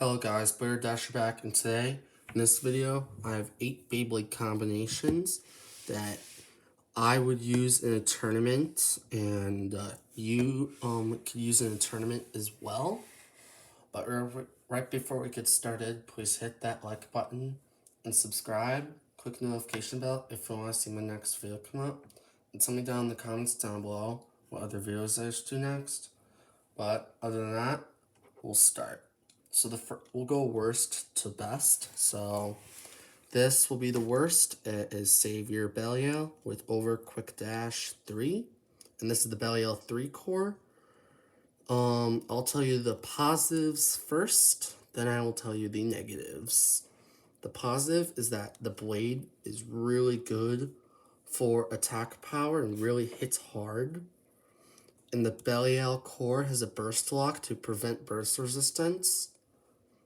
Hello guys, Blair Dasher back, and today, in this video, I have 8 Beyblade combinations that I would use in a tournament, and you could use in a tournament as well. But right before we get started, please hit that like button and subscribe. Click the notification bell if you want to see my next video come up. And tell me down in the comments down below what other videos I should do next. But other than that, we'll start. So we'll go worst to best. So this will be the worst. It is Savior Belial with Over Quick Dash 3. And this is the Belial 3 core. I'll tell you the positives first, then I will tell you the negatives. The positive is that the blade is really good for attack power and really hits hard. And the Belial core has a burst lock to prevent burst resistance.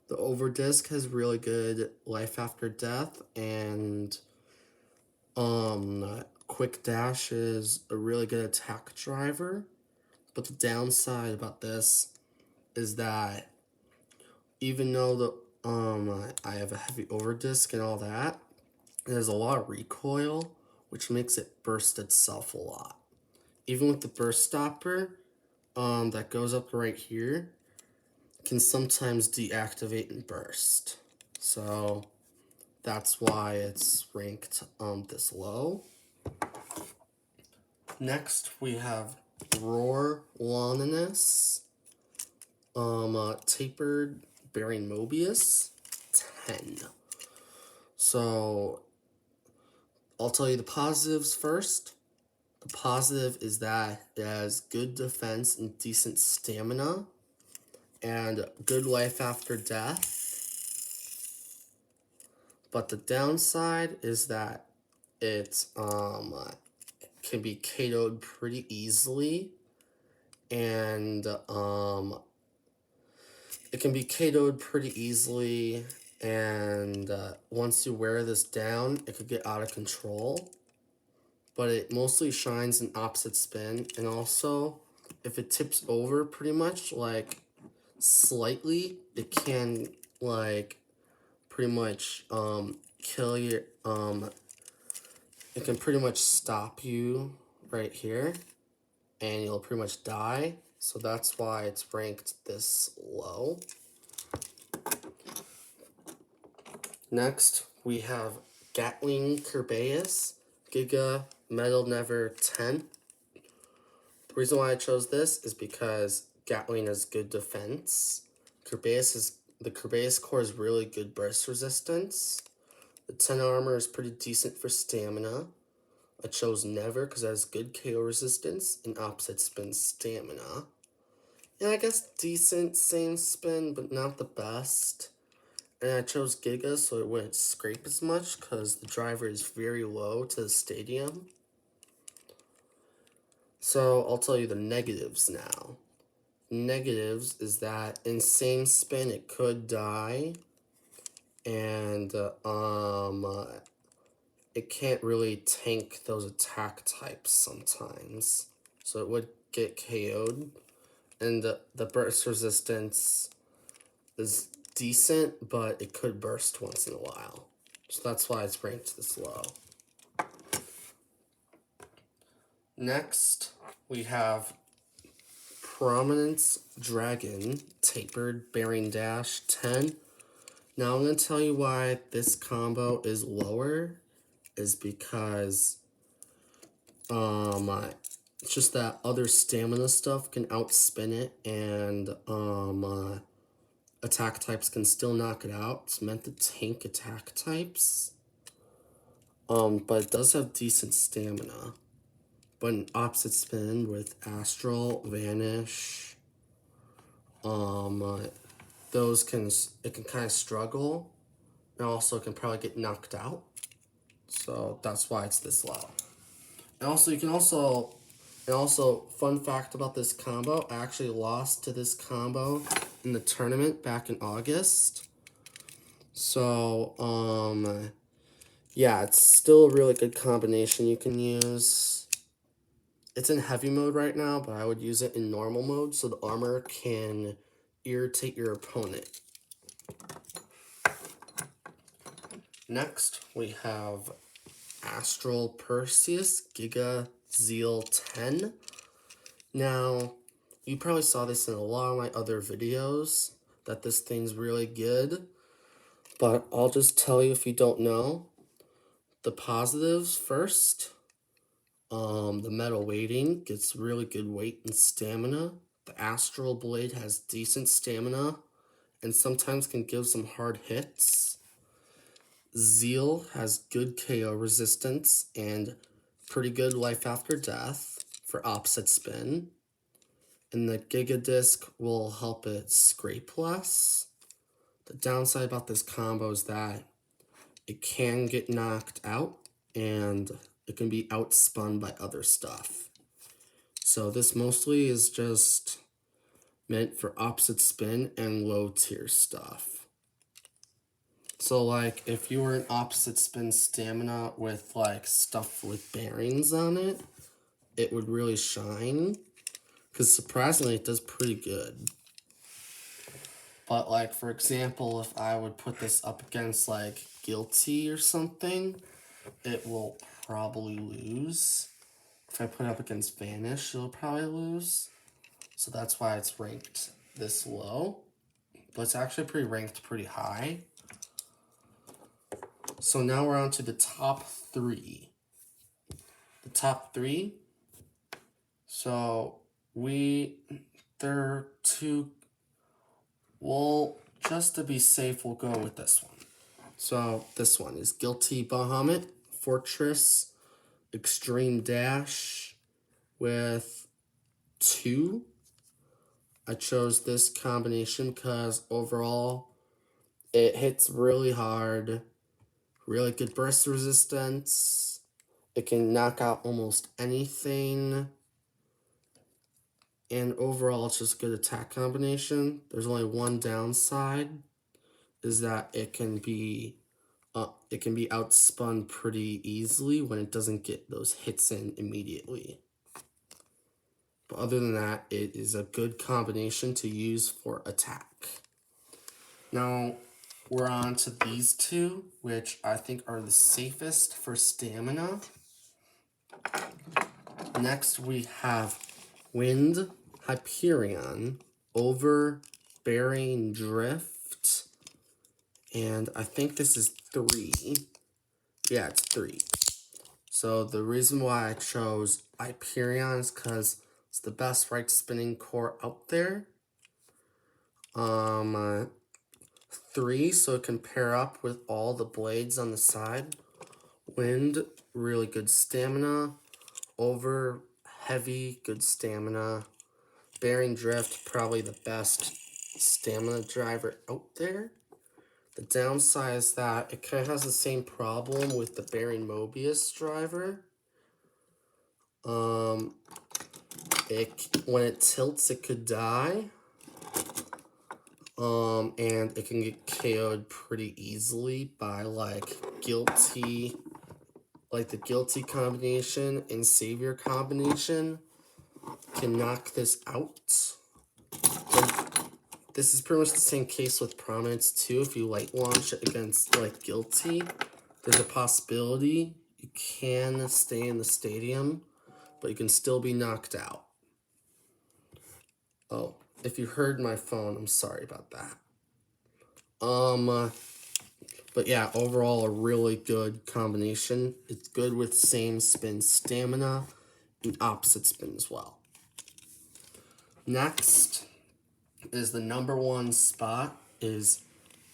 The Overdisc has really good life after death, and Quick Dash is a really good attack driver. But the downside about this is that even though I have a heavy Overdisc and all that, there's a lot of recoil, which makes it burst itself a lot. Even with the burst stopper that goes up right here, can sometimes deactivate and burst. So that's why it's ranked this low. Next we have Roar Loneliness, Tapered Bearing Mobius, 10. So I'll tell you the positives first. The positive is that it has good defense and decent stamina, and good life after death. But the downside is that it can be KO'd pretty easily, and it can be KO'd pretty easily, and once you wear this down, it could get out of control. But it mostly shines in opposite spin, and also if it tips over pretty much like slightly, it can like pretty much kill your it can pretty much stop you right here, and you'll pretty much die. So that's why it's ranked this low. Next we have Gatling Kerbeus Giga Metal Never 10. The reason why I chose this is because Gatling has good defense. The Kerbeus core is really good burst resistance. The 10 armor is pretty decent for stamina. I chose Never because it has good KO resistance and opposite spin stamina. And I guess decent same spin, but not the best. And I chose Giga so it wouldn't scrape as much because the driver is very low to the stadium. So I'll tell you the negatives now. Negatives is that insane spin, it could die, and it can't really tank those attack types sometimes, so it would get KO'd. And the burst resistance is decent, but it could burst once in a while, so that's why it's ranked this low. Next we have Prominence Dragon Tapered Bearing Dash 10. Now I'm going to tell you why this combo is lower, is because it's just that other stamina stuff can outspin it, and attack types can still knock it out. It's meant to tank attack types, but it does have decent stamina. But an opposite spin with Astral, Vanish, it can kind of struggle, and also can probably get knocked out. So that's why it's this low. And also fun fact about this combo, I actually lost to this combo in the tournament back in August. So yeah, it's still a really good combination you can use. It's in heavy mode right now, but I would use it in normal mode so the armor can irritate your opponent. Next, we have Astral Perseus Giga Zeal 10. Now, you probably saw this in a lot of my other videos, that this thing's really good. But I'll just tell you if you don't know. The positives first. The metal weighting gets really good weight and stamina. The Astral Blade has decent stamina and sometimes can give some hard hits. Zeal has good KO resistance and pretty good life after death for opposite spin. And the Giga Disc will help it scrape less. The downside about this combo is that it can get knocked out and it can be outspun by other stuff. So this mostly is just meant for opposite spin and low tier stuff. So like if you were an opposite spin stamina with like stuff with bearings on it, it would really shine. Because surprisingly it does pretty good. But like for example, if I would put this up against like Guilty or something, it will probably lose. If I put it up against Vanish, it'll probably lose. So that's why it's ranked this low. But it's actually ranked pretty high. So now we're on to the top 3. The top 3. So they're two. Well, just to be safe, we'll go with this one. So this one is Guilty Bahamut Fortress Extreme Dash with 2. I chose this combination because overall it hits really hard, really good burst resistance. It can knock out almost anything. And overall it's just a good attack combination. There's only one downside, is that it can be outspun pretty easily when it doesn't get those hits in immediately. But other than that, it is a good combination to use for attack. Now, we're on to these two, which I think are the safest for stamina. Next, we have Wind Hyperion Overbearing Drift. And I think this is 3. Yeah, it's 3. So the reason why I chose Hyperion is because it's the best right spinning core out there. 3, so it can pair up with all the blades on the side. Wind, really good stamina. Over, heavy, good stamina. Bearing Drift, probably the best stamina driver out there. The downside is that it kind of has the same problem with the Bearing Mobius driver. When it tilts, it could die. And it can get KO'd pretty easily by like Guilty, like the Guilty combination and Savior combination can knock this out. And this is pretty much the same case with Prominence too. If you light launch it against like Guilty, there's a possibility you can stay in the stadium, but you can still be knocked out. Oh, if you heard my phone, I'm sorry about that. But yeah, overall a really good combination. It's good with same spin stamina and opposite spin as well. Next is the number 1 spot is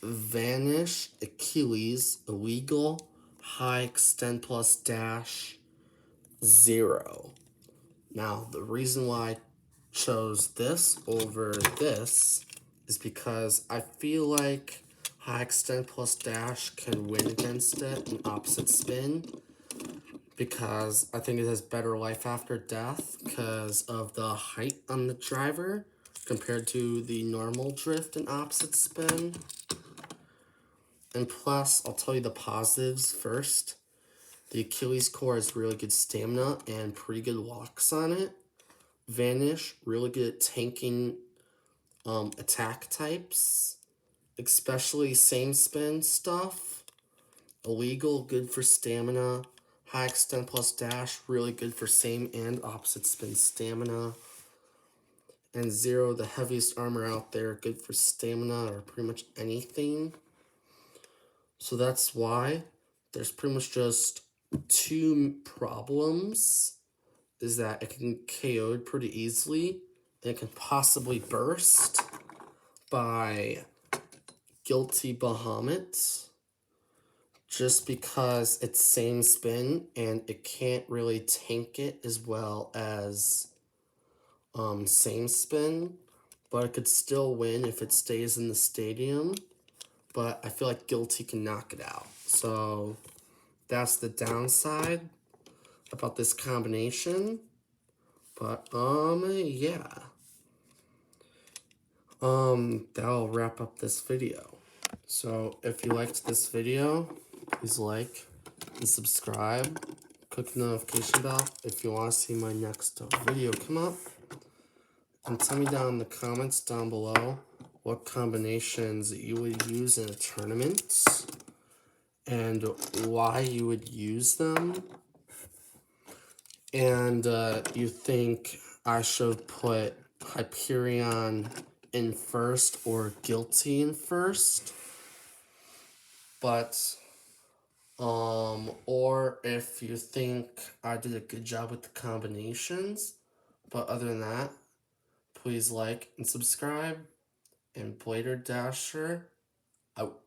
Vanish Achilles Illegal High Extend Plus Dash 0. Now, the reason why I chose this over this is because I feel like High Extend Plus Dash can win against it in opposite spin, because I think it has better life after death because of the height on the driver compared to the normal drift and opposite spin. And plus, I'll tell you the positives first. The Achilles core has really good stamina and pretty good locks on it. Vanish, really good at tanking attack types, especially same spin stuff. Illegal, good for stamina. High extent plus dash, really good for same and opposite spin stamina. And Zero, the heaviest armor out there, good for stamina or pretty much anything. So that's why there's pretty much just two problems. Is that it can KO'd pretty easily, and it can possibly burst by Guilty Bahamut, just because it's same spin and it can't really tank it as well as same spin, but it could still win if it stays in the stadium. But I feel like Guilty can knock it out. So that's the downside about this combination. But yeah. That'll wrap up this video. So if you liked this video, please like and subscribe. Click the notification bell if you want to see my next video come up. And tell me down in the comments down below what combinations you would use in a tournament and why you would use them. And you think I should put Hyperion in first or Guilty in first. But, or if you think I did a good job with the combinations. But other than that, please like and subscribe. And Blader Dasher out.